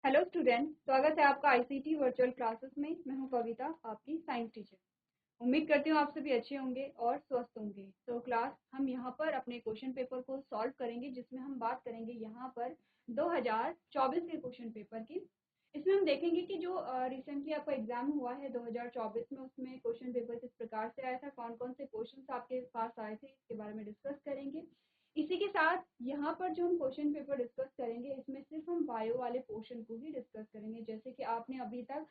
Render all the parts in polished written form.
Hello student, स्वागत है आपका आईसीटी वर्चुअल क्लासेस में। मैं हूं कविता, आपकी साइंस टीचर। उम्मीद करती हूं आप सभी अच्छे होंगे और स्वस्थ होंगे। तो क्लास हम यहां पर अपने क्वेश्चन पेपर को सॉल्व करेंगे, जिसमें हम बात करेंगे यहां पर 2024 के क्वेश्चन पेपर की। इसमें हम देखेंगे कि जो रिसेंटली आपका एग्जाम हुआ है 2024 में, उसमें क्वेश्चन पेपर किस प्रकार से आया था, कौन कौन से क्वेश्चन आपके पास आए थे, इसके बारे में डिस्कस करेंगे। इसी के साथ यहाँ पर जो हम क्वेश्चन पेपर डिस्कस करेंगे, इसमें सिर्फ हम बायो वाले पोर्शन को ही डिस्कस करेंगे। जैसे कि आपने अभी तक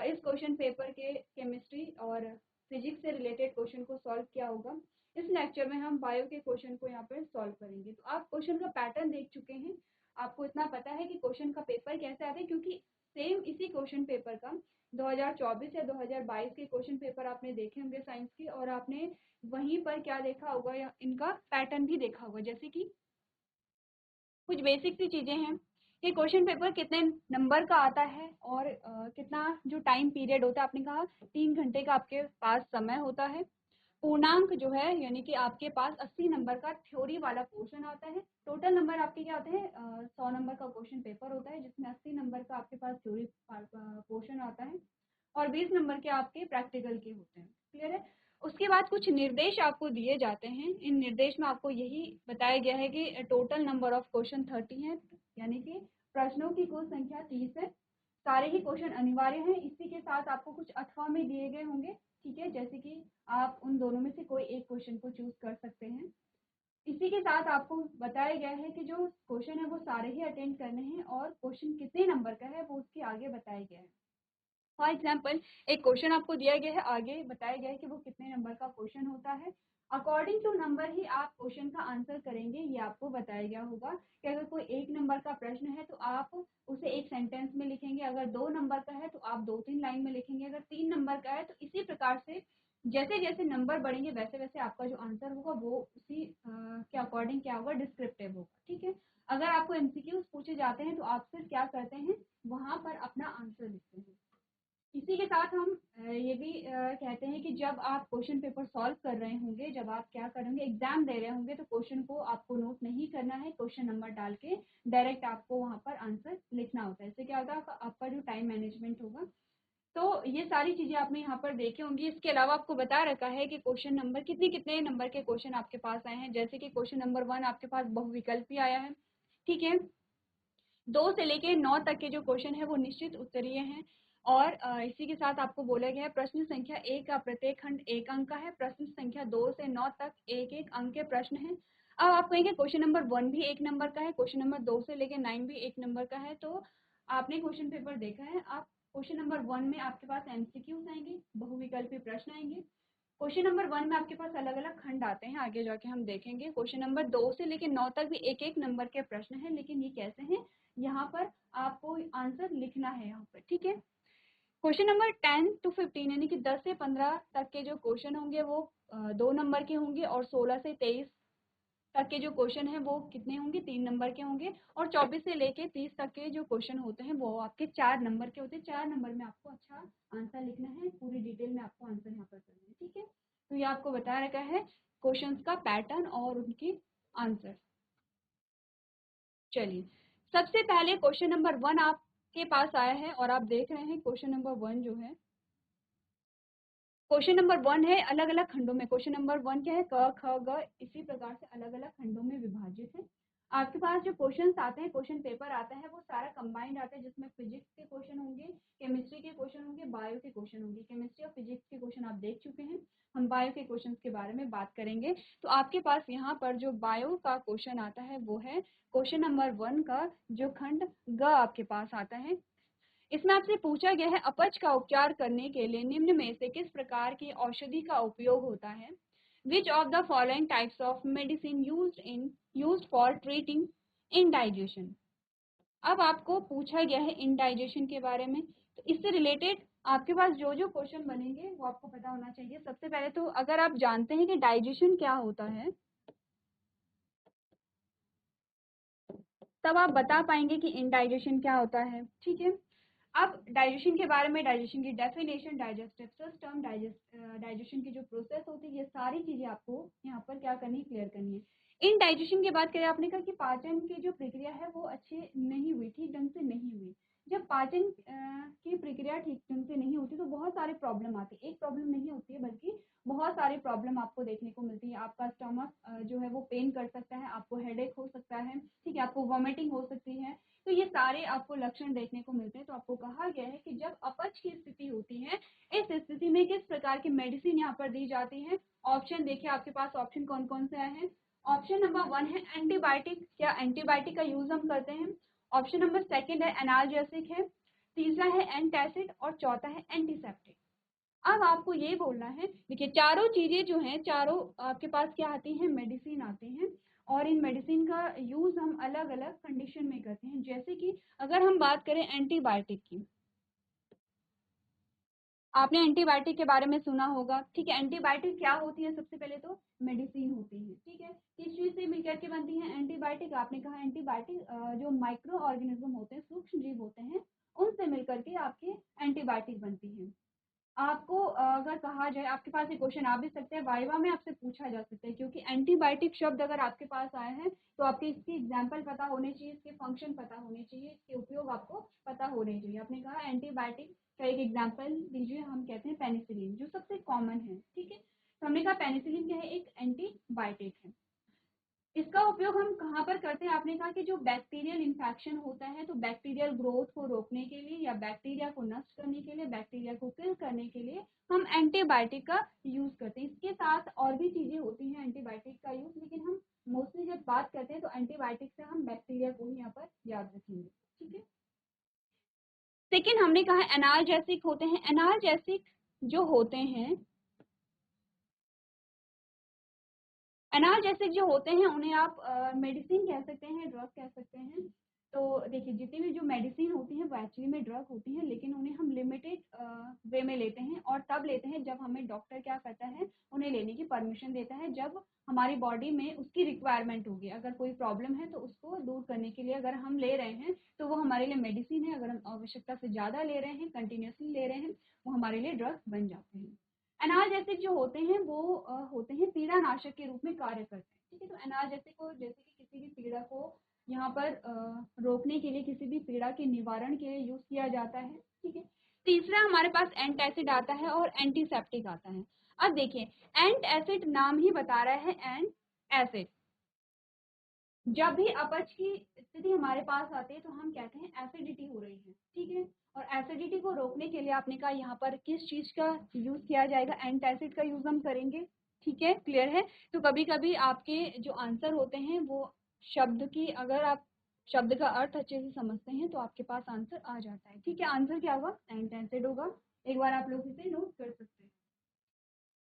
इस क्वेश्चन पेपर के केमिस्ट्री और फिजिक्स से रिलेटेड क्वेश्चन को सॉल्व किया होगा। इस लेक्चर में हम बायो के क्वेश्चन को यहाँ पर सॉल्व करेंगे। तो आप क्वेश्चन का पैटर्न देख चुके हैं, आपको इतना पता है कि क्वेश्चन का पेपर कैसे आता है, क्योंकि सेम इसी क्वेश्चन पेपर का 2024 या 2022 के क्वेश्चन पेपर आपने देखे होंगे साइंस के, और आपने वहीं पर क्या देखा होगा, या इनका पैटर्न भी देखा होगा। जैसे कि कुछ बेसिक सी चीजें हैं कि क्वेश्चन पेपर कितने नंबर का आता है और कितना जो टाइम पीरियड होता है। आपने कहा 3 घंटे का आपके पास समय होता है। पूर्णांक जो है, यानी कि आपके पास 80 नंबर का थ्योरी वाला पोर्शन आता है। टोटल नंबर आपके क्या होते हैं, 100 नंबर का क्वेश्चन पेपर होता है, जिसमें 80 नंबर का आपके पास थ्योरी पोर्शन आता है और 20 नंबर के आपके प्रैक्टिकल के होते हैं। क्लियर है। उसके बाद कुछ निर्देश आपको दिए जाते हैं। इन निर्देश में आपको यही बताया गया है कि टोटल नंबर ऑफ क्वेश्चन 30 है, यानी कि प्रश्नों की कुल संख्या 30 है। सारे ही क्वेश्चन अनिवार्य हैं। इसी के साथ आपको कुछ अथवा में दिए गए होंगे, ठीक है, जैसे कि आप उन दोनों में से कोई एक क्वेश्चन को चूज कर सकते हैं। इसी के साथ आपको बताया गया है कि जो क्वेश्चन है वो सारे ही अटेंड करने हैं, और क्वेश्चन कितने नंबर का है वो उसके आगे बताया गया है। फॉर एग्जाम्पल, एक क्वेश्चन आपको दिया गया है, आगे बताया गया है कि वो कितने नंबर का क्वेश्चन होता है। अकॉर्डिंग टू नंबर ही आप क्वेश्चन का आंसर करेंगे, ये आपको बताया गया होगा कि अगर कोई 1 नंबर का प्रश्न है तो आप उसे एक सेंटेंस में लिखेंगे, अगर 2 नंबर का है तो आप 2-3 लाइन में लिखेंगे, अगर 3 नंबर का है तो इसी प्रकार से जैसे जैसे नंबर बढ़ेंगे वैसे वैसे आपका जो आंसर होगा वो उसी के अकॉर्डिंग क्या होगा, डिस्क्रिप्टिव होगा। ठीक है। अगर आपको एमसीक्यूज पूछे जाते हैं तो आप फिर क्या करते हैं, वहां पर अपना आंसर लिखते हैं। इसी के साथ हम ये भी कहते हैं कि जब आप क्वेश्चन पेपर सॉल्व कर रहे होंगे, जब आप क्या करेंगे, एग्जाम दे रहे होंगे, तो क्वेश्चन को आपको नोट नहीं करना है, क्वेश्चन नंबर डाल के डायरेक्ट आपको वहां पर आंसर लिखना होता है। इससे क्या होता है, आपका जो टाइम मैनेजमेंट होगा। तो ये सारी चीजें आपने यहाँ पर देखी होंगी। इसके अलावा आपको बता रखा है कि क्वेश्चन नंबर कितने कितने नंबर के क्वेश्चन आपके पास आए हैं। जैसे कि क्वेश्चन नंबर 1 आपके पास बहुविकल्पी आया है, ठीक है। 2 से लेके 9 तक के जो क्वेश्चन है वो निश्चित उत्तरीय हैं। और इसी के साथ आपको बोला गया है प्रश्न संख्या 1 का प्रत्येक खंड 1 अंक का है। प्रश्न संख्या 2 से 9 तक 1-1 अंक के प्रश्न हैं। अब आप कहेंगे क्वेश्चन नंबर 1 भी 1 नंबर का है, क्वेश्चन नंबर 2 से लेके 9 भी 1 नंबर का है। तो आपने क्वेश्चन पेपर देखा है, आप क्वेश्चन नंबर 1 में आपके पास एमसीक्यूज आएंगे, बहुविकल्पी प्रश्न आएंगे। क्वेश्चन नंबर 1 में आपके पास अलग अलग खंड आते हैं, आगे जाके हम देखेंगे। क्वेश्चन नंबर 2 से लेके 9 तक भी 1-1 नंबर के प्रश्न हैं, लेकिन ये कैसे हैं, यहाँ पर आपको आंसर लिखना है यहाँ पर, ठीक है। क्वेश्चन नंबर 10 to 15 यानी कि 10 से 15 तक के जो क्वेश्चन होंगे वो 2 नंबर के होंगे, और 16 से 23 तक के जो क्वेश्चन है वो कितने होंगे, 3 नंबर के होंगे, और 24 से लेके 30 तक के जो क्वेश्चन होते हैं वो आपके 4 नंबर के होते हैं। 4 नंबर में आपको अच्छा आंसर लिखना है, पूरी डिटेल में आपको आंसर यहाँ पर करना है, ठीक है। तो ये आपको बता रखा है क्वेश्चंस का पैटर्न और उनकी आंसर। चलिए, सबसे पहले क्वेश्चन नंबर 1 आपके पास आया है, और आप देख रहे हैं क्वेश्चन नंबर 1 जो है, क्वेश्चन नंबर 1 है अलग अलग खंडों में। क्वेश्चन नंबर 1 क्या है, क ख ग, इसी प्रकार से अलग अलग खंडों में विभाजित है। आपके पास जो क्वेश्चंस आते हैं, क्वेश्चन पेपर आता है, वो सारा कंबाइंड आता है, जिसमें फिजिक्स के क्वेश्चन होंगे, केमिस्ट्री के क्वेश्चन होंगे, बायो के क्वेश्चन होंगे। केमिस्ट्री और फिजिक्स के क्वेश्चन आप देख चुके हैं, हम बायो के क्वेश्चन के बारे में बात करेंगे। तो आपके पास यहाँ पर जो बायो का क्वेश्चन आता है वो है क्वेश्चन नंबर 1 का जो खंड ग आपके पास आता है। इसमें आपसे पूछा गया है अपच का उपचार करने के लिए निम्न में से किस प्रकार की औषधि का उपयोग होता है। Which of the following types of medicine used for treating indigestion. अब आपको पूछा गया है इंडाइजेशन के बारे में, तो इससे रिलेटेड आपके पास जो जो क्वेश्चन बनेंगे वो आपको पता होना चाहिए। सबसे पहले तो अगर आप जानते हैं कि डाइजेशन क्या होता है, तब आप बता पाएंगे कि इंडाइजेशन क्या होता है, ठीक है। अब डाइजेशन के बारे में, डाइजेशन की डेफिनेशन, डाइजेस्टिव सिस्टम, डाइजेशन की जो प्रोसेस होती है, ये सारी चीजें आपको यहाँ पर क्या करनी है, क्लियर करनी है। इनडाइजेशन की बात करें, आपने कहा कि पाचन की जो प्रक्रिया है वो अच्छे नहीं हुई, ठीक ढंग से नहीं हुई। जब पाचन की प्रक्रिया ठीक ढंग से नहीं होती तो बहुत सारे प्रॉब्लम आते हैं। एक प्रॉब्लम नहीं होती है बल्कि बहुत सारी प्रॉब्लम आपको देखने को मिलती है। आपका स्टमक जो है वो पेन कर सकता है, आपको हेडेक हो सकता है, ठीक है, आपको वॉमिटिंग हो सकती है। तो ये सारे आपको लक्षण देखने को मिलते हैं। तो आपको कहा गया है कि जब अपच की स्थिति होती है, इस स्थिति में किस प्रकार की मेडिसिन यहाँ पर दी जाती है। ऑप्शन देखिए आपके पास ऑप्शन कौन कौन से आए हैं। ऑप्शन नंबर 1 है एंटीबायोटिक, क्या एंटीबायोटिक का यूज हम करते हैं। ऑप्शन नंबर 2 है एनाल्जेसिक है, तीसरा है एंटासिड और चौथा है एंटीसेप्टिक। अब आपको ये बोलना है, देखिए चारों चीजें जो हैं, चारों आपके पास क्या आती हैं, मेडिसिन आती हैं। और इन मेडिसिन का यूज हम अलग अलग कंडीशन में करते हैं। जैसे कि अगर हम बात करें एंटीबायोटिक की, आपने एंटीबायोटिक के बारे में सुना होगा, ठीक है। एंटीबायोटिक क्या होती है, सबसे पहले तो मेडिसिन होती है, ठीक है। किस चीज से मिलकर के बनती है एंटीबायोटिक, आपने कहा एंटीबायोटिक जो माइक्रो ऑर्गेनिज्म होते हैं, सूक्ष्म जीव होते हैं, उनसे मिलकर के आपके एंटीबायोटिक बनती है। आपको अगर कहा जाए, आपके पास ये क्वेश्चन आ भी सकते हैं, वाइवा में आपसे पूछा जा सकता है, क्योंकि एंटीबायोटिक शब्द अगर आपके पास आया है तो आपके इसकी एग्जाम्पल पता होने चाहिए, इसके फंक्शन पता होने चाहिए, इसके उपयोग आपको पता होने चाहिए। आपने कहा एंटीबायोटिक का एक एग्जाम्पल दीजिए, हम कहते हैं पेनिसिलिन, जो सबसे कॉमन है, ठीक है। तो हमने कहा पेनिसिलिन क्या है, एक एंटीबायोटिक है। इसका उपयोग हम कहाँ पर करते हैं, आपने कहा कि जो बैक्टीरियल इन्फेक्शन होता है, तो बैक्टीरियल ग्रोथ को रोकने के लिए या बैक्टीरिया को नष्ट करने के लिए, बैक्टीरिया को किल करने के लिए हम एंटीबायोटिक का यूज करते हैं। इसके साथ और भी चीजें होती हैं एंटीबायोटिक का यूज, लेकिन हम मोस्टली जब बात करते हैं तो एंटीबायोटिक से हम बैक्टीरिया को ही यहाँ पर याद रखेंगे, ठीक है। सेकेंड हमने कहा एनाल्जेसिक होते हैं। एनाल्जेसिक जो होते हैं, एनाल्जेसिक जो होते हैं उन्हें आप मेडिसिन कह सकते हैं, ड्रग कह सकते हैं। तो देखिए जितनी भी जो मेडिसिन होती हैं वो एक्चुअली में ड्रग होती हैं, लेकिन उन्हें हम लिमिटेड वे में लेते हैं, और तब लेते हैं जब हमें डॉक्टर क्या करता है, उन्हें लेने की परमिशन देता है, जब हमारी बॉडी में उसकी रिक्वायरमेंट होगी। अगर कोई प्रॉब्लम है तो उसको दूर करने के लिए अगर हम ले रहे हैं तो वो हमारे लिए मेडिसिन है। अगर हम आवश्यकता से ज़्यादा ले रहे हैं, कंटिन्यूसली ले रहे हैं, वो हमारे लिए ड्रग बन जाते हैं। एनाल्जेसिक जो होते हैं वो होते हैं पीड़ानाशक के रूप में कार्य करते हैं, ठीक है। तो एनाल्जेसिक को जैसे कि किसी भी पीड़ा को यहाँ पर रोकने के लिए, किसी भी पीड़ा के निवारण के लिए यूज किया जाता है, ठीक है। तीसरा हमारे पास एंटासिड आता है और एंटीसेप्टिक आता है। अब देखिए एंटासिड नाम ही बता रहा है एंट एसिड। जब भी अपच की स्थिति हमारे पास आती है तो हम कहते हैं एसिडिटी हो रही है, ठीक है। और एसिडिटी को रोकने के लिए आपने कहा यहाँ पर किस चीज का यूज किया जाएगा, एंटासिड का यूज हम करेंगे, ठीक है, क्लियर है। तो कभी कभी आपके जो आंसर होते हैं वो शब्द की, अगर आप शब्द का अर्थ अच्छे से समझते हैं तो आपके पास आंसर आ जाता है, ठीक है। आंसर क्या होगा, एंटासिड होगा। एक बार आप लोग इसे नोट कर सकते हैं।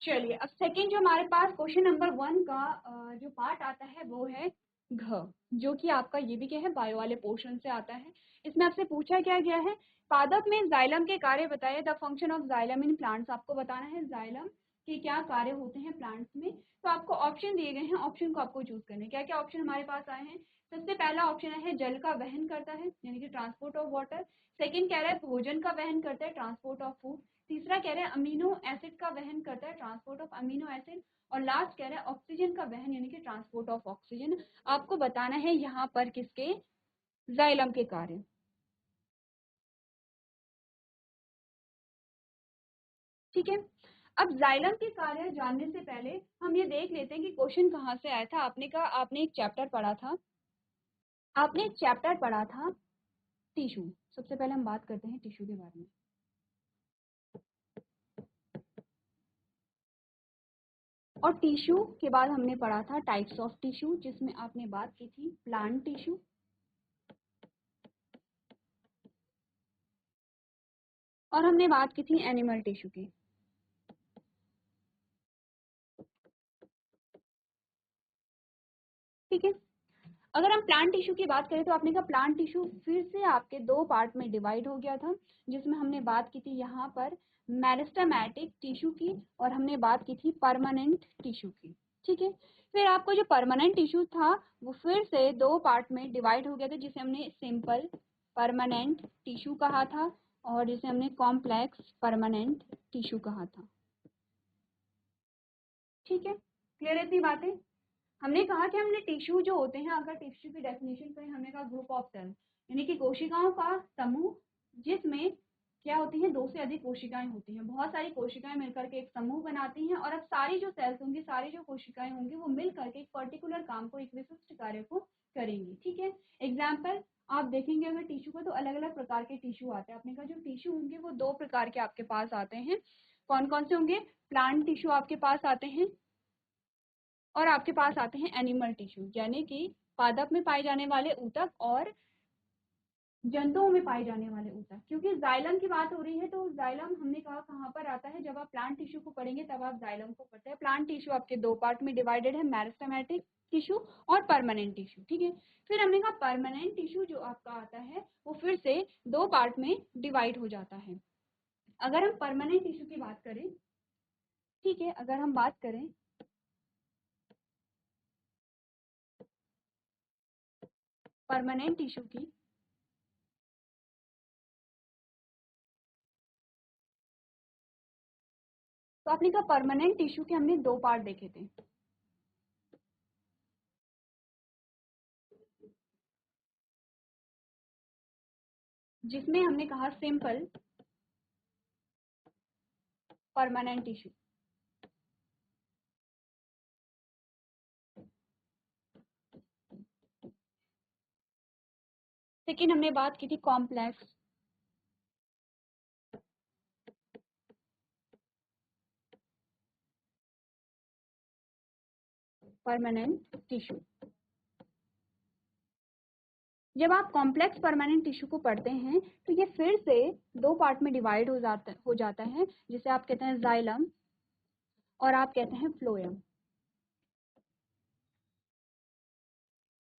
चलिए अब सेकंड जो हमारे पास क्वेश्चन नंबर 1 का जो पार्ट आता है वो है घ, जो कि आपका ये भी क्या है, बायो वाले पोर्शन से आता है। इसमें आपसे पूछा क्या गया है, पादप में जाइलम के कार्य बताइए, the function of xylem in plants. आपको बताना है जाइलम के क्या कार्य होते हैं प्लांट्स में। तो आपको ऑप्शन दिए गए हैं, ऑप्शन को आपको चूज करना है। क्या क्या ऑप्शन हमारे पास आए हैं, सबसे पहला ऑप्शन है जल का वहन करता है, यानी कि ट्रांसपोर्ट ऑफ वाटर। सेकेंड कह रहा है भोजन का वहन करता है, ट्रांसपोर्ट ऑफ फूड। तीसरा कह रहा है अमीनो एसिड का वहन करता है, ट्रांसपोर्ट ऑफ अमीनो एसिड। और लास्ट कह रहा है ऑक्सीजन का वहन, यानी कि ट्रांसपोर्ट ऑफ ऑक्सीजन। आपको बताना है यहाँ पर किसके, जाइलम के कार्य, ठीक है। अब जाइलम के कार्य जानने से पहले हम ये देख लेते हैं कि क्वेश्चन कहाँ से आया था। आपने कहा आपने एक चैप्टर पढ़ा था, आपने एक चैप्टर पढ़ा था टिश्यू। सबसे पहले हम बात करते हैं टिश्यू के बारे में। और टिश्यू के बाद हमने पढ़ा था टाइप्स ऑफ टिश्यू, जिसमें आपने बात की थी प्लांट टिश्यू, और हमने बात की थी एनिमल टिश्यू की, ठीक है। अगर हम प्लांट टिश्यू की बात करें तो आपने कहा प्लांट टिश्यू फिर से आपके दो पार्ट में डिवाइड हो गया था, जिसमें हमने बात की थी यहाँ पर मेरिस्टेमेटिक टिश्यू की, और हमने बात की थी परमानेंट टिश्यू की, ठीक है। फिर आपको जो परमानेंट टिश्यू था वो फिर से दो पार्ट में डिवाइड हो गया था, जिसे हमने सिंपल परमानेंट टिश्यू कहा था और जिसे हमने कॉम्प्लेक्स परमानेंट टिश्यू कहा था, ठीक है। क्लियर है इतनी बातें। हमने कहा कि हमने टिश्यू जो होते हैं, अगर टिश्यू की डेफिनेशन करें, हमने कहा ग्रुप ऑफ सेल, यानी कि कोशिकाओं का समूह, जिसमें क्या होती हैं, 2 से अधिक कोशिकाएं होती हैं। बहुत सारी कोशिकाएं मिलकर के एक समूह बनाती हैं, और अब सारी जो सेल्स होंगी, सारी जो कोशिकाएं होंगी, वो मिल करके एक पर्टिकुलर काम को, एक विशिष्ट कार्य को करेंगी। ठीक है, एग्जाम्पल आप देखेंगे अगर टिश्यू को, तो अलग अलग प्रकार के टिश्यू आते हैं। आपने कहा जो टिश्यू होंगे वो 2 प्रकार के आपके पास आते हैं। कौन कौन से होंगे? प्लांट टिश्यू आपके पास आते हैं, और आपके पास आते हैं एनिमल टिश्यू, यानी कि पादप में पाए जाने वाले ऊतक और जंतुओं में पाए जाने वाले ऊतक। क्योंकि जाइलम की बात हो रही है, तो जाइलम हमने कहा कहाँ पर आता है, जब आप प्लांट टिश्यू को पढ़ेंगे तब आप जाइलम को पढ़ते हैं। प्लांट टिश्यू आपके 2 पार्ट में डिवाइडेड है, मेरिस्टेमेटिक टिश्यू और परमानेंट टिश्यू। ठीक है, फिर हमने कहा परमानेंट टिश्यू जो आपका आता है वो फिर से 2 पार्ट में डिवाइड हो जाता है। अगर हम परमानेंट टिश्यू की बात करें, ठीक है, अगर हम बात करें परमानेंट टिश्यू की, तो आपने कहा परमानेंट टिश्यू के हमने 2 पार्ट देखे थे। जिसमें हमने कहा सिंपल परमानेंट टिश्यू, लेकिन हमने बात की थी कॉम्प्लेक्स परमानेंट टिश्यू। जब आप कॉम्प्लेक्स परमानेंट टिश्यू को पढ़ते हैं, तो ये फिर से 2 पार्ट में डिवाइड हो जाता है, जिसे आप कहते हैं जाइलम और आप कहते हैं फ्लोएम।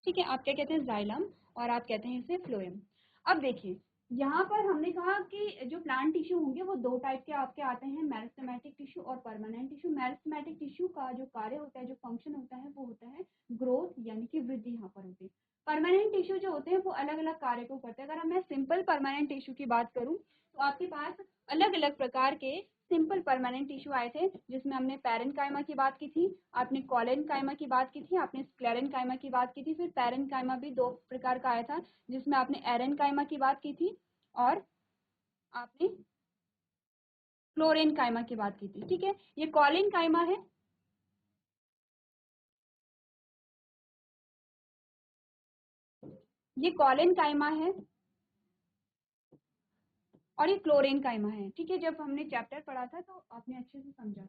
ठीक है, आप क्या कहते हैं? जाइलम, और आप कहते हैं इसे फ्लोएम। अब देखिए, यहाँ पर हमने कहा कि जो प्लांट टिश्यू होंगे वो 2 टाइप के आपके आते हैं, मेरिस्टेमेटिक टिश्यू और परमानेंट टिश्यू। मेरिस्टेमेटिक टिश्यू का जो कार्य होता है, जो फंक्शन होता है, वो होता है ग्रोथ, यानी कि वृद्धि यहाँ पर होती है। परमानेंट टिश्यू जो होते हैं वो अलग अलग कार्य को करते हैं। अगर मैं सिंपल परमानेंट टिश्यू की बात करूँ, तो आपके पास अलग अलग प्रकार के सिंपल परमानेंट टिश्यू आए थे, जिसमें हमने पैरेन्काइमा की बात की थी, आपने कॉलेनकाइमा की बात की थी, आपने स्क्लेरेनकाइमा की बात की थी। फिर पैरेन्काइमा भी 2 प्रकार का आया था, जिसमें आपने एरेनकाइमा की बात की थी और आपने क्लोरेनकाइमा की बात की थी। ठीक है, ये कॉलेनकाइमा है, ये कॉलेनकाइमा है और ये क्लोरेनकाइमा है। ठीक है, जब हमने चैप्टर पढ़ा था तो आपने अच्छे से समझा।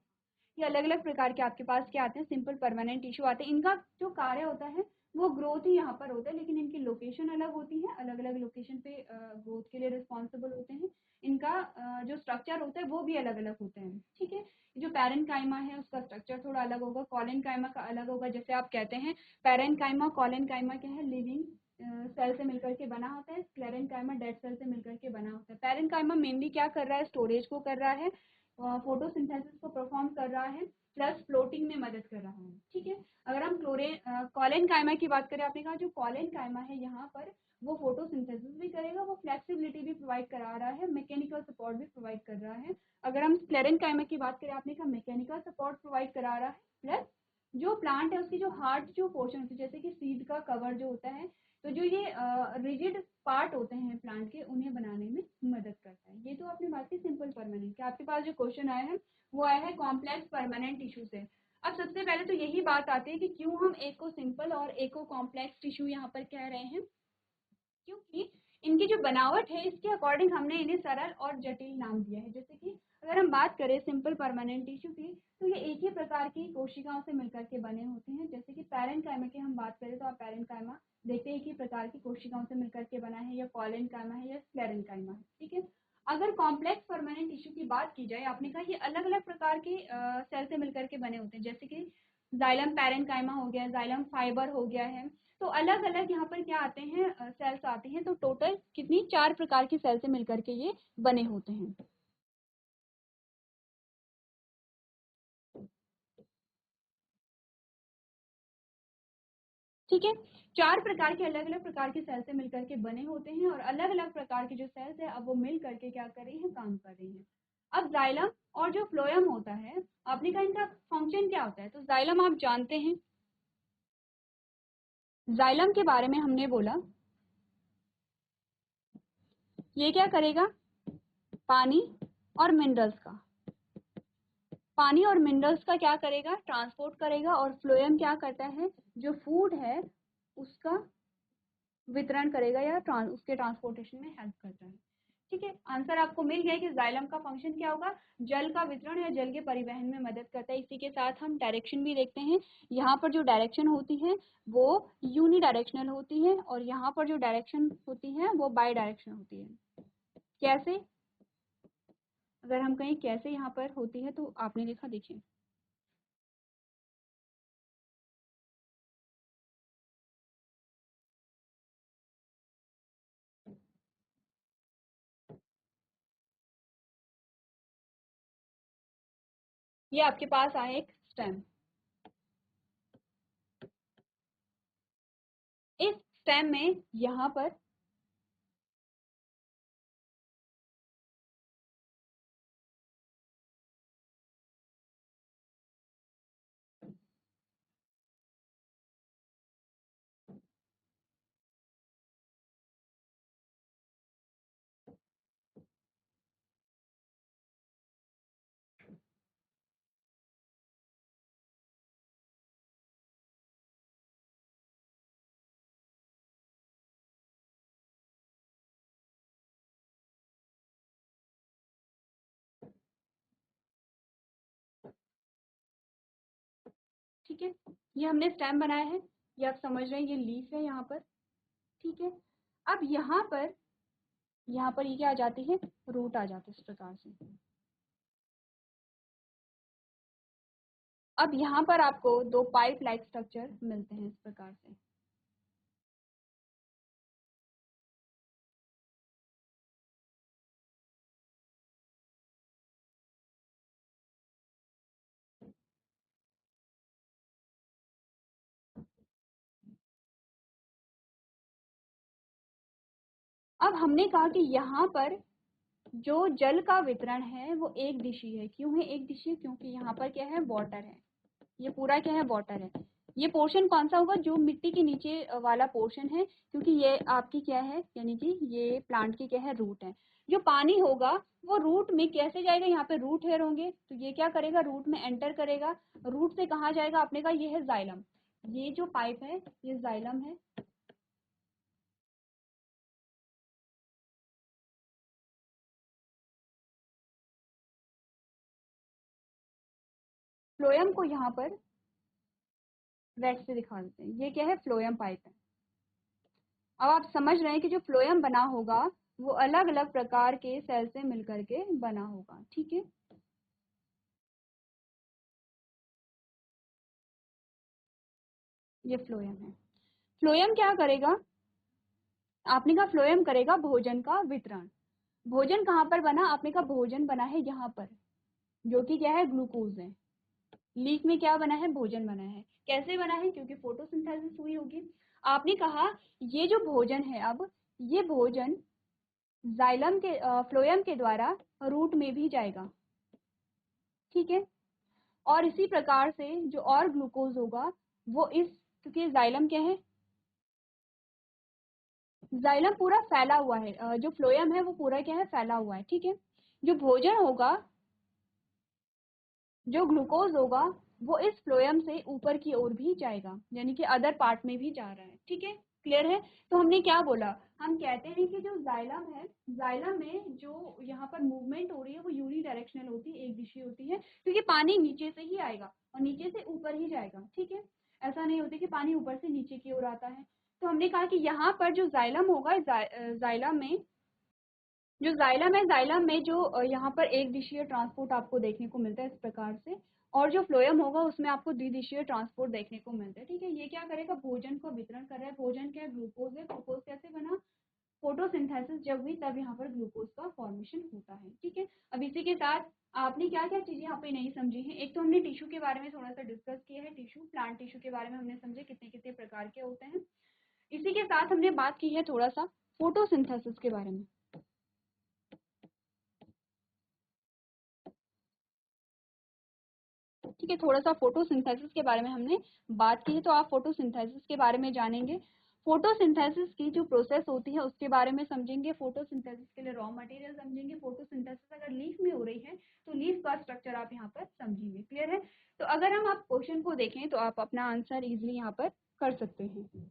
ये अलग अलग प्रकार के आपके पास क्या आते हैं, सिंपल परमानेंट टिश्यू आते हैं। इनका जो कार्य होता है वो ग्रोथ ही यहाँ पर होता है, लेकिन इनकी लोकेशन अलग होती है, अलग अलग लोकेशन पे ग्रोथ के लिए रिस्पॉन्सिबल होते हैं। इनका जो स्ट्रक्चर होता है वो भी अलग अलग होते हैं। ठीक है, जो पैरेन्काइमा है उसका स्ट्रक्चर थोड़ा अलग होगा, कॉलेनकाइमा का अलग होगा। जैसे आप कहते हैं पैरेन्काइमा कॉलेनकाइमा क्या है, लिविंग सेल से मिलकर के बना होता है, स्क्लेरेनकाइमा डेड सेल से मिलकर के बना होता है। पैरेन्काइमा मेनली क्या कर रहा है, स्टोरेज को कर रहा है, फोटोसिंथेसिस को परफॉर्म कर रहा है, प्लस फ्लोटिंग में मदद कर रहा है। ठीक है, अगर हम कॉलेनकाइमा की बात करें, आपने कहा जो कॉलेनकाइमा है यहाँ पर वो फोटोसिंथेसिस भी करेगा, वो फ्लेक्सिबिलिटी भी प्रोवाइड करा रहा है, मैकेनिकल सपोर्ट भी प्रोवाइड कर रहा है। अगर हम स्क्लेरेनकाइमा की बात करें, आपने कहा मैकेनिकल सपोर्ट प्रोवाइड करा रहा है, प्लस जो प्लांट है उसकी जो हार्ड जो पोर्शन होती है, जैसे कि सीड का कवर जो होता है, तो जो ये रिजिड पार्ट होते हैं प्लांट के, उन्हें बनाने में मदद करता है। ये तो आपने बात की सिंपल परमानेंट की। आपके पास जो क्वेश्चन आया है वो आया है कॉम्प्लेक्स परमानेंट टिश्यू से। अब सबसे पहले तो यही बात आती है कि क्यों हम एक को सिंपल और एक को कॉम्प्लेक्स टिश्यू यहाँ पर कह रहे हैं, क्योंकि इनकी जो बनावट है इसके अकॉर्डिंग हमने इन्हें सरल और जटिल नाम दिया है। जैसे कि अगर हम बात करें सिंपल परमानेंट टिश्यू की, तो ये एक ही प्रकार की कोशिकाओं से मिलकर के बने होते हैं। जैसे कि पैरेन्काइमा की हम बात करें, तो आप पैरेन्काइमा देखते हैं कि प्रकार की कोशिकाओं से मिलकर के बना है, या कॉलेनकाइमा है या स्क्लेरेनकाइमा है। ठीक है, अगर कॉम्प्लेक्स परमानेंट टिश्यू की बात की जाए, आपने कहा ये अलग अलग प्रकार के सेल से मिलकर के बने होते हैं। जैसे कि जाइलम पैरेन्काइमा हो गया, जाइलम फाइबर हो गया है। तो अलग अलग यहाँ पर क्या आते हैं, सेल्स आते हैं। तो टोटल कितनी 4 प्रकार की सेल से मिलकर के ये बने होते हैं। ठीक है, 4 प्रकार के अलग अलग प्रकार के सेल से मिलकर के बने होते हैं, और अलग अलग प्रकार के जो सेल्स है अब वो मिल करके क्या कर रही है, काम कर रही है। अब जाइलम और जो फ्लोएम होता है, आपने कहा इनका फंक्शन क्या होता है, तो जाइलम आप जानते हैं जाइलम के बारे में हमने बोला, ये क्या करेगा, पानी और मिनरल्स का, पानी और मिनरल्स का क्या करेगा, ट्रांसपोर्ट करेगा। और फ्लोएम क्या करता है, जो फूड है उसका वितरण करेगा या उसके ट्रांसपोर्टेशन में हेल्प करता है। ठीक है, आंसर आपको मिल गया कि जाइलम का फंक्शन क्या होगा, जल का वितरण या जल के परिवहन में मदद करता है। इसी के साथ हम डायरेक्शन भी देखते हैं। यहाँ पर जो डायरेक्शन होती है वो यूनी डायरेक्शनल होती है और यहाँ पर जो डायरेक्शन होती है वो बाई डायरेक्शनल होती है। कैसे, अगर हम कहीं कैसे यहाँ पर होती है तो आपने देखा, देखिए ये आपके पास आया एक स्टेम, इस स्टेम में यहाँ पर ठीक है, ये हमने स्टेम बनाया है, ये आप समझ रहे हैं, ये लीफ है यहाँ पर। ठीक है, अब यहाँ पर ये क्या आ जाती है, रूट आ जाती है इस प्रकार से। अब यहाँ पर आपको दो पाइप लाइक स्ट्रक्चर मिलते हैं इस प्रकार से। अब हमने कहा कि यहाँ पर जो जल का वितरण है वो एक दिशी है। क्यों है एक दिशी, क्योंकि यहाँ पर क्या है, वाटर है, ये पूरा क्या है, वाटर है। ये पोर्शन कौन सा होगा, जो मिट्टी के नीचे वाला पोर्शन है, क्योंकि ये आपकी क्या है, यानी कि ये प्लांट की क्या है, रूट है। जो पानी होगा वो रूट में कैसे जाएगा, यहाँ पे रूट हेयर होंगे तो ये क्या करेगा, रूट में एंटर करेगा। रूट से कहाँ जाएगा, आपने कहा ये है जाइलम, ये जो पाइप है ये जाइलम है। फ्लोएम को यहाँ पर रेड से दिखा देते हैं, ये क्या है, फ्लोएम पाइप है। अब आप समझ रहे हैं कि जो फ्लोएम बना होगा वो अलग अलग प्रकार के सेल से मिलकर के बना होगा। ठीक है, ये फ्लोएम है। फ्लोएम क्या करेगा, आपने कहा फ्लोएम करेगा भोजन का वितरण। भोजन कहाँ पर बना, आपने कहा भोजन बना है यहाँ पर, जो कि क्या है, ग्लूकोज है। लीफ में क्या बना है, भोजन बना है। कैसे बना है, क्योंकि फोटोसिंथेसिस हुई होगी। आपने कहा ये जो भोजन है, अब ये भोजन जाइलम के फ्लोएम के द्वारा रूट में भी जाएगा। ठीक है, और इसी प्रकार से जो और ग्लूकोज होगा वो इस, क्योंकि जाइलम क्या है, जाइलम पूरा फैला हुआ है, जो फ्लोएम है वो पूरा क्या है, फैला हुआ है। ठीक है, जो भोजन होगा, जो ग्लूकोज होगा वो इस फ्लोएम से ऊपर की ओर भी जाएगा, यानी कि अदर पार्ट में भी जा रहा है। ठीक है, क्लियर है। तो हमने क्या बोला, हम कहते हैं कि जो जाइलम है, जाइलम में जो यहाँ पर मूवमेंट हो रही है वो यूनी डायरेक्शनल होती है, एक दिशा होती है, क्योंकि पानी नीचे से ही आएगा और नीचे से ऊपर ही जाएगा। ठीक है, ऐसा नहीं होता कि पानी ऊपर से नीचे की ओर आता है। तो हमने कहा कि यहाँ पर जो जाइलम होगा, जाइलम में जो जाइलम है, जाइलम में जो यहाँ पर एक दिशीय ट्रांसपोर्ट आपको देखने को मिलता है इस प्रकार से, और जो फ्लोएम होगा उसमें आपको द्विदिशीय ट्रांसपोर्ट देखने को मिलता है। ठीक है, ये क्या करेगा, भोजन को वितरण कर रहा है। भोजन क्या है, ग्लूकोज है। ग्लूकोज कैसे बना, फोटोसिंथेसिस जब हुई तब यहाँ पर ग्लूकोज का फॉर्मेशन होता है। ठीक है, अब इसी के साथ आपने क्या क्या चीजें यहाँ पे नहीं समझी हैं, एक तो हमने टिश्यू के बारे में थोड़ा सा डिस्कस किया है, टिश्यू, प्लांट टिश्यू के बारे में हमने समझे कितने कितने प्रकार के होते हैं। इसी के साथ हमने बात की है थोड़ा सा फोटोसिंथेसिस के बारे में। ठीक है, थोड़ा सा फोटोसिंथेसिस के बारे में हमने बात की है, तो आप फोटोसिंथेसिस के बारे में जानेंगे। फोटोसिंथेसिस की जो प्रोसेस होती है उसके बारे में समझेंगे। फोटोसिंथेसिस के लिए रॉ मटेरियल समझेंगे। फोटोसिंथेसिस अगर लीफ में हो रही है तो लीफ का स्ट्रक्चर आप यहाँ पर समझेंगे। क्लियर है? तो अगर हम आप क्वेश्चन को देखें तो आप अपना आंसर इजिली यहाँ पर कर सकते हैं।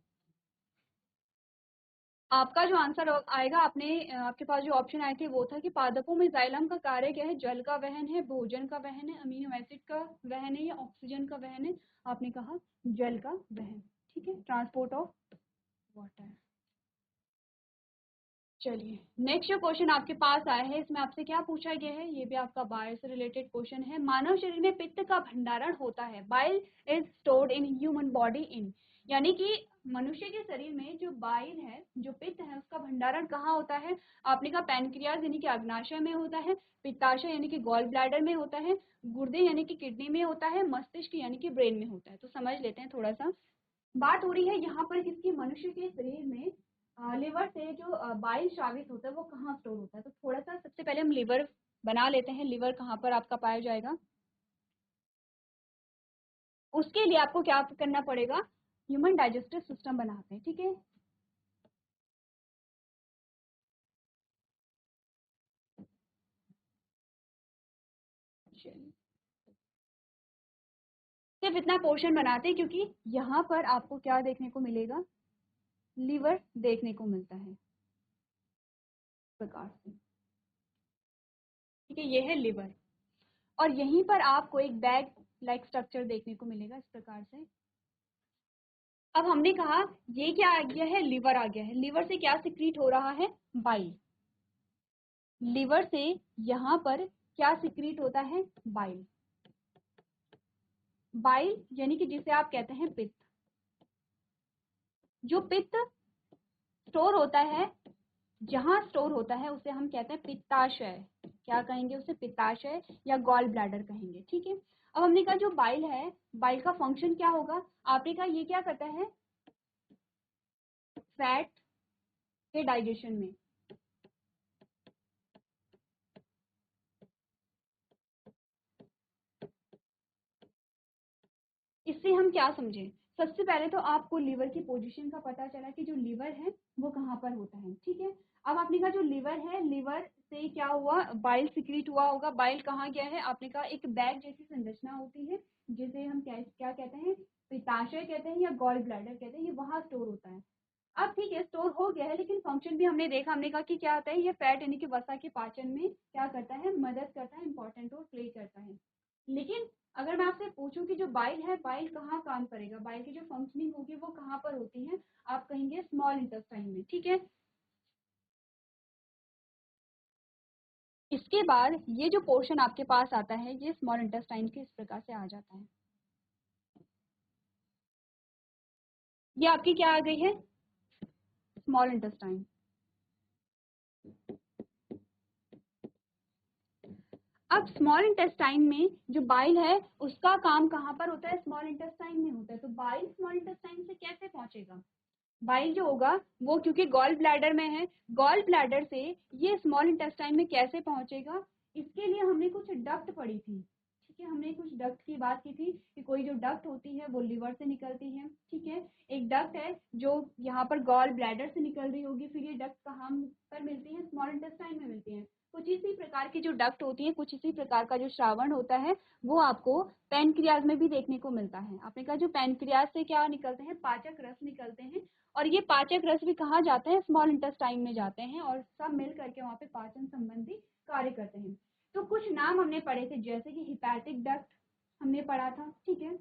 आपका जो आंसर आएगा, आपके पास जो ऑप्शन आए थे वो था कि पादपों में जाइलम का कार्य क्या है? जल का वहन है, भोजन का वहन है, अमीनो एसिड का वहन है या ऑक्सीजन का वहन है? आपने कहा जल का वहन। ठीक है, ट्रांसपोर्ट ऑफ वाटर। चलिए, नेक्स्ट जो क्वेश्चन आपके पास आया है इसमें आपसे क्या पूछा गया है? ये भी आपका बाइल से रिलेटेड क्वेश्चन है। मानव शरीर में पित्त का भंडारण होता है। Bile is stored in human body in, यानी कि मनुष्य के शरीर में जो बाइल है, जो पित्त है, उसका भंडारण कहाँ होता है? आपने कहा पैनक्रियाज यानी कि अग्नाशय में होता है, पित्ताशय यानी कि गॉल ब्लैडर में होता है, गुर्दे यानी कि किडनी में होता है, मस्तिष्क यानी कि ब्रेन में होता है। तो समझ लेते हैं थोड़ा सा। बात हो रही है यहाँ पर किसकी? मनुष्य के शरीर में लिवर से जो बाइल स्रावित होता है वो कहाँ स्टोर होता है? तो थोड़ा सा सबसे पहले हम लिवर बना लेते हैं। लिवर कहाँ पर आपका पाया जाएगा? उसके लिए आपको क्या करना पड़ेगा? ह्यूमन डाइजेस्टिव सिस्टम बनाते हैं। ठीक है, सिर्फ इतना पोर्शन बनाते हैं क्योंकि यहाँ पर आपको क्या देखने को मिलेगा? लिवर देखने को मिलता है प्रकार से। ठीक है, ये है लिवर, और यहीं पर आपको एक बैग लाइक स्ट्रक्चर देखने को मिलेगा इस प्रकार से। अब हमने कहा ये क्या आ गया है? लिवर आ गया है। लिवर से क्या सिक्रीट हो रहा है? बाइल। लिवर से यहाँ पर क्या सिक्रीट होता है? बाइल। बाइल यानी कि जिसे आप कहते हैं पित्त। जो पित्त स्टोर होता है, जहां स्टोर होता है उसे हम कहते हैं पित्ताशय। क्या कहेंगे उसे? पित्ताशय या गॉल ब्लैडर कहेंगे। ठीक है, अब हमने कहा जो बाइल है, बाइल का फंक्शन क्या होगा? आपने कहा ये क्या करता है? फैट के डाइजेशन में। इससे हम क्या समझे? सबसे पहले तो आपको लीवर की पोजीशन का पता चला कि जो लीवर है वो कहाँ पर होता है। ठीक है, अब आपने कहा जो लीवर है, लीवर से क्या हुआ? बाइल सिक्रीट हुआ होगा। बाइल कहाँ गया है? आपने कहा एक बैग जैसी संरचना होती है जिसे हम क्या कहते हैं? पित्ताशय कहते हैं या गॉल ब्लैडर कहते हैं। ये वहां स्टोर होता है। अब ठीक है, स्टोर हो गया है, लेकिन फंक्शन भी हमने देखा। हमने कहा कि क्या होता है? ये फैट यानी कि वसा के पाचन में क्या करता है? मदद करता है, इंपॉर्टेंट रोल प्ले करता है। लेकिन अगर मैं आपसे पूछूं कि जो बाइल है, बाइल कहाँ काम करेगा? बाइल की जो फंक्शनिंग होगी वो कहाँ पर होती है? आप कहेंगे स्मॉल इंटेस्टाइन में। ठीक है, इसके बाद ये जो पोर्शन आपके पास आता है ये स्मॉल इंटेस्टाइन के इस प्रकार से आ जाता है। ये आपकी क्या आ गई है? Small intestine. अब स्मॉल इंटेस्टाइन में जो बाइल है उसका काम कहाँ पर होता है? स्मॉल इंटेस्टाइन में होता है। तो बाइल स्मॉल इंटेस्टाइन से कैसे पहुंचेगा? बाइल जो होगा वो क्योंकि गॉल ब्लैडर में है, गॉल ब्लैडर से ये स्मॉल इंटेस्टाइन में कैसे पहुंचेगा? इसके लिए हमने कुछ डक्ट पढ़ी थी। ठीक है, हमने कुछ डक्ट की बात की थी कि कोई जो डक्ट होती है वो लिवर से निकलती है। ठीक है, एक डक्ट है जो यहाँ पर गॉल ब्लैडर से निकल रही होगी। फिर ये डक्ट कहाँ पर मिलती है? स्मॉल इंटेस्टाइन में मिलती है। कुछ इसी प्रकार की जो डक्ट होती है, कुछ इसी प्रकार का जो श्रावण होता है वो आपको पैनक्रियाज में भी देखने को मिलता है। आपने कहा जो पैनक्रियाज से क्या निकलते हैं? पाचक रस निकलते हैं, और ये पाचक रस भी कहाँ जाते हैं? स्मॉल इंटेस्टाइन में जाते हैं, और सब मिल करके वहाँ पे पाचन संबंधी कार्य करते हैं। तो कुछ नाम हमने पढ़े थे, जैसे कि हिपैटिक डक्ट हमने पढ़ा था। ठीक है,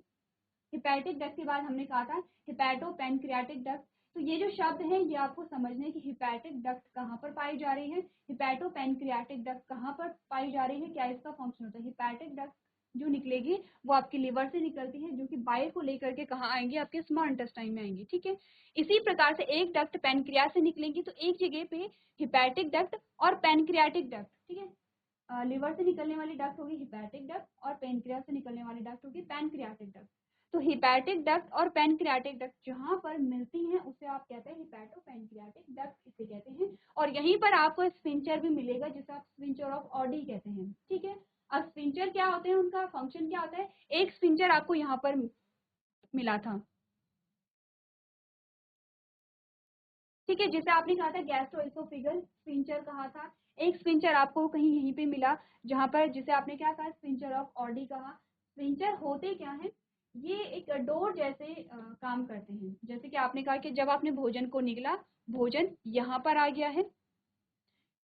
हिपैटिक डक्ट के बाद हमने कहा था हिपैटो पैनक्रियाटिक डक्ट। तो ये जो शब्द है ये आपको समझने हैं कि हिपैटिक डक्ट कहाँ पर पाई जा रही है, हिपैटो पैनक्रियाटिक डक्ट कहाँ पर पाई जा रही है, क्या इसका फंक्शन होता है? हिपैटिक डक्ट जो निकलेगी वो आपकी लिवर से निकलती है, जो कि बाइल को लेकर के कहाँ आएंगी? आपके स्मॉल इंटेस्टाइन में आएंगी। ठीक है, इसी प्रकार से एक डक्ट पैनक्रियास से निकलेंगी तो एक जगह पे हिपैटिक डक्ट और पैनक्रियाटिक डक्ट। ठीक है, लिवर से निकलने वाली डक्ट होगी हिपैटिक डक्ट, और पैनक्रियास से निकलने वाली डक्ट होगी पैनक्रियाटिक डक्ट। तो हिपैटिक डक्ट और पैनक्रियाटिक डक्ट जहां पर मिलती हैं उसे आप कहते हैं हिपैटो पैनक्रियाटिक डक्ट, इसे कहते हैं। और यहीं पर आपको स्फिंक्टर भी मिलेगा जिसे आप स्फिंक्टर ऑफ ऑडी कहते हैं। ठीक है, अब स्फिंक्टर क्या होते हैं, उनका फंक्शन क्या होता है, एक स्फिंक्टर आपको यहाँ पर मिला था, ठीक है, जैसे आपने कहा था गैस्ट्रोएसोफेगल स्फिंक्टर कहा था, एक स्फिंक्टर आपको कहीं यहीं पे मिला, जहां पर जिसे आपने क्या कहा, स्फिंक्टर ऑफ ऑडी कहा। स्फिंक्टर होते क्या है, ये एक डोर जैसे काम करते हैं, जैसे कि आपने कहा कि जब आपने भोजन को निगला, भोजन यहाँ पर आ गया है,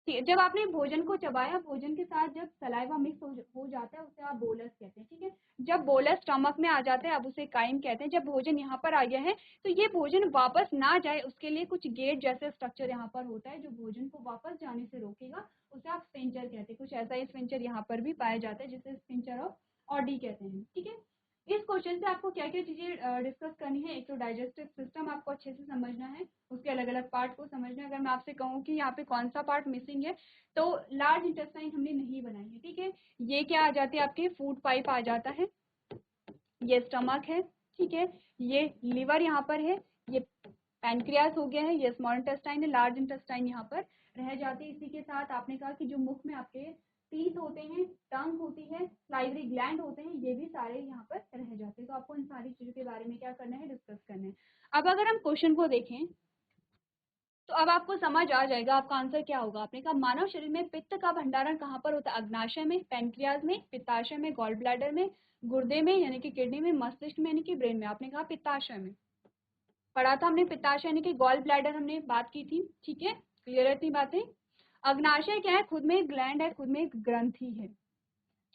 ठीक है, जब आपने भोजन को चबाया, भोजन के साथ जब सलाइवा मिक्स हो जाता है, उसे आप बोलस कहते हैं, ठीक है, जब बोलस स्टमक में आ जाता है, अब उसे काइम कहते हैं। जब भोजन यहाँ पर आ गया है, तो ये भोजन वापस ना जाए उसके लिए कुछ गेट जैसे स्ट्रक्चर यहाँ पर होता है, जो भोजन को वापस जाने से रोकेगा, उसे आप स्फिंक्टर कहते हैं। कुछ ऐसा ही स्फिंक्टर यहाँ पर भी पाया जाता है, जिसे स्फिंक्टर ऑफ ऑडी कहते हैं, ठीक है। इस क्वेश्चन से आपको क्या क्या चीजें डिस्कस करनी है, एक तो डाइजेस्टिव सिस्टम आपको अच्छे से समझना है, उसके अलग अलग पार्ट को समझना है। अगर मैं आपसे कहूँ कि यहाँ पे कौन सा पार्ट मिसिंग है, तो लार्ज इंटेस्टाइन हमने नहीं बनाई है, ठीक है, ये क्या आ जाती है, आपके फूड पाइप आ जाता है, ये स्टमक है, ठीक है, ये लिवर यहाँ पर है, ये पैनक्रियास हो गया है, ये स्मॉल इंटेस्टाइन है, लार्ज इंटेस्टाइन यहाँ पर रह जाती है। इसी के साथ आपने कहा कि जो मुख में आपके टीथ होते हैं, टंग होती है, साइवरी ग्लैंड होते हैं, ये भी सारे यहाँ पर रह जाते हैं। तो आपको इन सारी चीजों के बारे में क्या करना है, डिस्कस करना है। अब अगर हम क्वेश्चन को देखें, तो अब आपको समझ आ जाएगा आपका आंसर क्या होगा। आपने कहा मानव शरीर में पित्त का भंडारण कहाँ पर होता है, अग्नाशय में, पैनक्रियाज में, पित्ताशय में, गॉल ब्लैडर में, गुर्दे में यानी कि किडनी में, मस्तिष्क में यानी कि ब्रेन में। आपने कहा पित्ताशय में पढ़ा था हमने, पित्ताशय यानी कि गॉल ब्लैडर हमने बात की थी, ठीक है, क्लियर है इतनी बातें। अग्नाशय क्या है, खुद में एक ग्लैंड है, खुद में एक ग्रंथि है,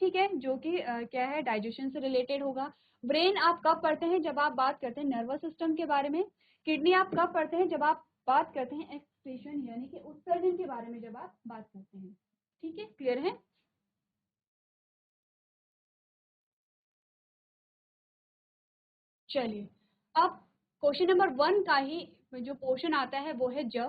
ठीक है, जो कि क्या है, डाइजेशन से रिलेटेड होगा। ब्रेन आप कब पढ़ते हैं, जब आप बात करते हैं नर्वस सिस्टम के बारे में। किडनी आप कब पढ़ते हैं, जब आप बात करते हैं एक्सक्रीशन यानी कि उत्सर्जन के बारे में जब आप बात करते हैं, ठीक है, क्लियर है। चलिए, अब क्वेश्चन नंबर 1 का ही जो पोर्शन आता है वो है ज।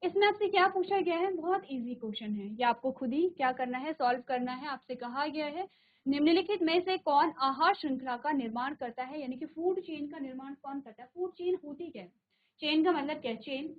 इसमें आपसे क्या पूछा गया है, बहुत इजी क्वेश्चन है, ये आपको खुद ही क्या करना है, सॉल्व करना है। आपसे कहा गया है निम्नलिखित में से कौन आहार श्रृंखला का निर्माण करता है, यानी कि फूड चेन का निर्माण कौन करता है। फूड चेन होती क्या है, चेन का मतलब क्या है, चेन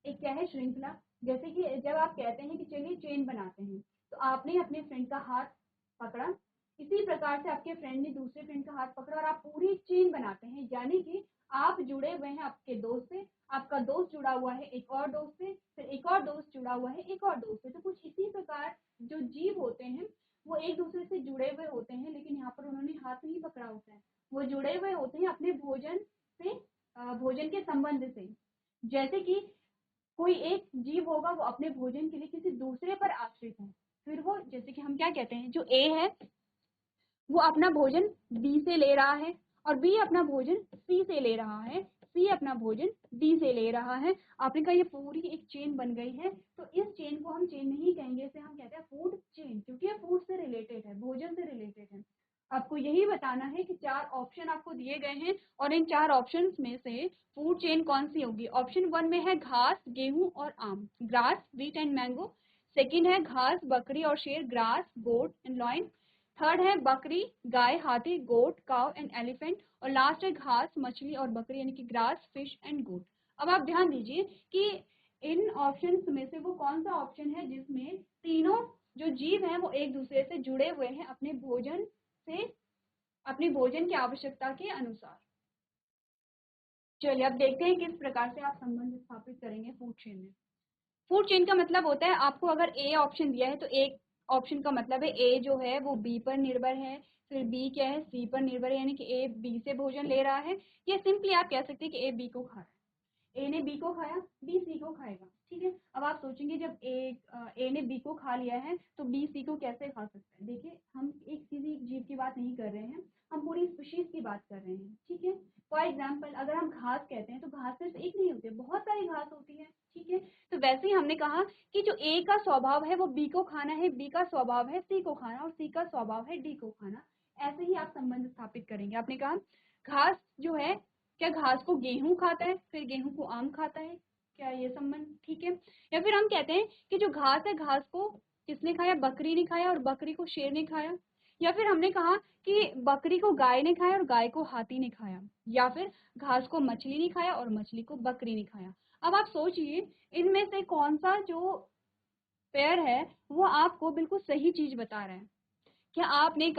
एक क्या है, श्रृंखला। जैसे कि जब आप कहते हैं कि चलिए चेन बनाते हैं, तो आपने अपने फ्रेंड का हाथ पकड़ा, इसी प्रकार से आपके फ्रेंड ने दूसरे फ्रेंड का हाथ पकड़ा और आप पूरी चेन बनाते हैं, यानी कि आप जुड़े हुए हैं आपके दोस्त से, आपका दोस्त जुड़ा हुआ है एक और दोस्त से, फिर एक और दोस्त जुड़ा हुआ है एक और दोस्त से। तो कुछ इसी प्रकार जो जीव होते हैं वो एक दूसरे से जुड़े हुए होते हैं, लेकिन यहाँ पर उन्होंने हाथ नहीं पकड़ा होता है, वो जुड़े हुए होते हैं अपने भोजन से, भोजन के संबंध से। जैसे कि कोई एक जीव होगा वो अपने भोजन के लिए किसी दूसरे पर आश्रित है, फिर वो जैसे कि हम क्या कहते हैं, जो ए है वो अपना भोजन बी से ले रहा है, और बी अपना भोजन सी से ले रहा है, सी अपना भोजन डी से ले रहा है। आपने कहा ये पूरी एक चेन बन गई है, तो इस चेन को हम चेन नहीं कहेंगे, इसे हम कहते हैं फूड चेन, क्योंकि ये फूड से रिलेटेड है, भोजन से रिलेटेड है। आपको यही बताना है कि 4 ऑप्शन आपको दिए गए हैं, और इन 4 ऑप्शन में से फूड चेन कौन सी होगी। ऑप्शन 1 में है घास, गेहूं और आम, grass, wheat and mango. Second है घास, बकरी और शेर, grass, goat and lion. Third है बकरी, गाय, हाथी, गोट, काउ एंड एलिफेंट। और लास्ट है घास, मछली और बकरी यानी कि ग्रास, फिश एंड गोट। अब आप ध्यान दीजिए कि इन ऑप्शंस में से वो कौन सा ऑप्शन है जिसमें तीनों जो जीव हैं वो एक दूसरे से जुड़े हुए हैं अपने भोजन से, अपने भोजन की आवश्यकता के अनुसार। चलिए अब देखते हैं किस प्रकार से आप संबंध स्थापित करेंगे फूड चेन में। फूड चेन का मतलब होता है, आपको अगर ए ऑप्शन दिया है तो एक ऑप्शन का मतलब है ए जो है वो बी पर निर्भर है, फिर बी क्या है, सी पर निर्भर है, यानी कि ए बी से भोजन ले रहा है। या सिंपली आप कह सकते हैं कि ए बी को खा रहा है, ए ने बी को खाया, बी सी को खाएगा, ठीक है। अब आप सोचेंगे जब ए ने बी को खा लिया है तो बी सी को कैसे खा सकता है। देखिए हम एक किसी जीव की बात नहीं कर रहे हैं, हम पूरी स्पीशीज की बात कर रहे हैं, ठीक है। फॉर एग्जाम्पल अगर हम घास कहते हैं तो घास सिर्फ एक नहीं होती है, बहुत सारी घास होती है, ठीक है। तो वैसे ही हमने कहा कि जो ए का स्वभाव है वो बी को खाना है, बी का स्वभाव है सी को खाना, और सी का स्वभाव है डी को खाना। ऐसे ही आप संबंध स्थापित करेंगे। आपने कहा घास जो है, क्या घास को गेहूं खाता है, फिर गेहूं को आम खाता है, क्या ये संबंध ठीक है। या फिर हम कहते हैं कि जो घास है, घास को किसने खाया, बकरी ने खाया, और बकरी को शेर ने खाया। या फिर हमने कहा कि बकरी को गाय ने खाया और गाय को हाथी ने खाया। या फिर घास को मछली ने खाया और मछली को बकरी ने खाया। अब आप सोचिए इनमें से कौन सा जो पेयर है वो आपको बिल्कुल सही चीज बता रहा है। क्या आपने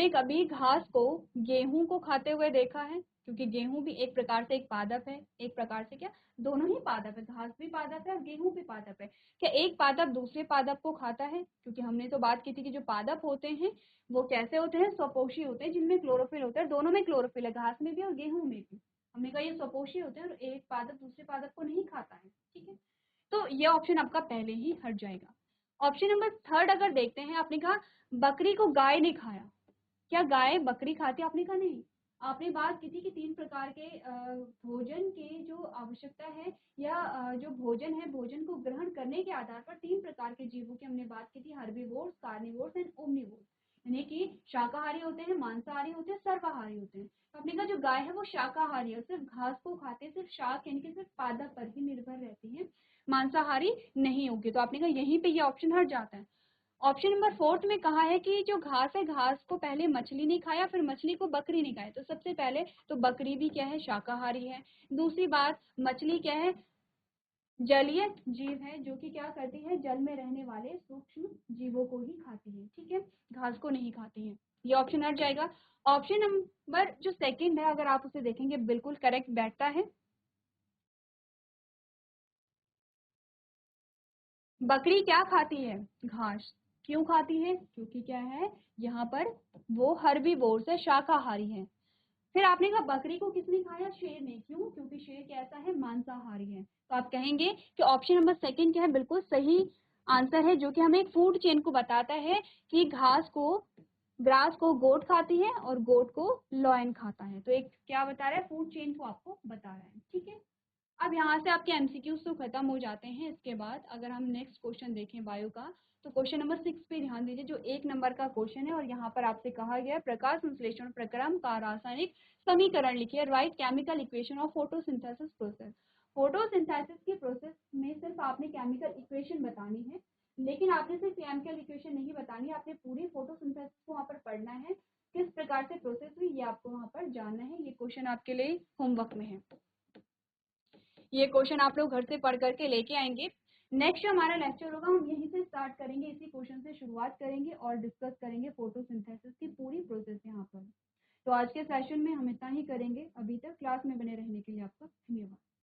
कभी घास को गेहूं को खाते हुए देखा है? क्योंकि गेहूं भी एक प्रकार से एक पादप है, एक प्रकार से क्या, दोनों ही पादप है, घास भी पादप है और गेहूं भी पादप है। क्या एक पादप दूसरे पादप को खाता है? क्योंकि हमने तो बात की थी कि जो पादप होते हैं वो कैसे होते हैं, स्वपोषी होते हैं, जिनमें क्लोरोफिल होता है। दोनों में क्लोरोफिल है, घास में भी और गेहूं में भी। हमने कहा ये स्वपोषी होते हैं और एक पादप दूसरे पादप को नहीं खाता है। ठीक है, तो ये ऑप्शन आपका पहले ही हट जाएगा। ऑप्शन नंबर थर्ड अगर देखते हैं, आपने कहा बकरी को गाय ने खाया। क्या गाय बकरी खाती है? आपने कहा नहीं। आपने बात की थी कि 3 प्रकार के भोजन की जो आवश्यकता है या जो भोजन है, भोजन को ग्रहण करने के आधार पर 3 प्रकार के जीवों की हमने बात की थी, हर्बीवोर्स, कार्निवोर्स एंड ओमनिवोर्स। यानी कि शाकाहारी होते हैं, मांसाहारी होते हैं, सर्वाहारी होते हैं। तो आपने कहा जो गाय है वो शाकाहारी है, सिर्फ घास को खाते, सिर्फ शाक यानी कि सिर्फ पादप पर ही निर्भर रहती है, मांसाहारी नहीं होगी। तो आपने कहा यहीं पे ये ऑप्शन हट जाता है। ऑप्शन नंबर फोर्थ में कहा है कि जो घास है, घास को पहले मछली ने खाया, फिर मछली को बकरी ने खाया। तो सबसे पहले तो बकरी भी क्या है, शाकाहारी है। दूसरी बात, मछली क्या है, जलीय जीव है, जो कि क्या करती है, जल में रहने वाले सूक्ष्म जीवों को ही खाती है। ठीक है, घास को नहीं खाती है। ये ऑप्शन हट जाएगा। ऑप्शन नंबर जो सेकंड है, अगर आप उसे देखेंगे, बिल्कुल करेक्ट बैठता है। बकरी क्या खाती है? घास। क्यों खाती है? क्योंकि क्या है, यहाँ पर वो हर्बीवोर्स है, शाकाहारी है। फिर आपने कहा बकरी को किसने खाया? शेर ने। क्यों? क्योंकि शेर कैसा है, मांसाहारी है। तो आप कहेंगे कि ऑप्शन नंबर सेकंड क्या है, बिल्कुल सही आंसर है, जो कि हमें एक फूड चेन को बताता है कि ग्रास को गोट खाती है और गोट को लॉयन खाता है। तो एक क्या बता रहा है, फूड चेन को आपको बता रहा है। ठीक है, अब यहाँ से आपके एमसीक्यूज तो खत्म हो जाते हैं। इसके बाद अगर हम नेक्स्ट क्वेश्चन देखें बायो का, तो क्वेश्चन नंबर 6 पे ध्यान दीजिए, जो 1 नंबर का क्वेश्चन है। और यहाँ पर आपसे कहा गया प्रकाश संश्लेषण प्रक्रम का रासायनिक समीकरण लिखिए, right chemical equation of photosynthesis process. Photosynthesis की प्रोसेस में सिर्फ आपने केमिकल इक्वेशन बतानी है, लेकिन आपने सिर्फ केमिकल इक्वेशन नहीं बतानी है, आपने पूरी फोटोसिंथेसिस को वहाँ पर पढ़ना है, किस प्रकार से प्रोसेस हुई ये आपको वहाँ पर जानना है। ये क्वेश्चन आपके लिए होमवर्क में है, ये क्वेश्चन आप लोग घर से पढ़ करके लेके आएंगे। नेक्स्ट हमारा लेक्चर होगा, हम यहीं से स्टार्ट करेंगे, इसी क्वेश्चन से शुरुआत करेंगे और डिस्कस करेंगे फोटोसिंथेसिस की पूरी प्रोसेस यहाँ पर। तो आज के सेशन में हम इतना ही करेंगे। अभी तक क्लास में बने रहने के लिए आपका धन्यवाद।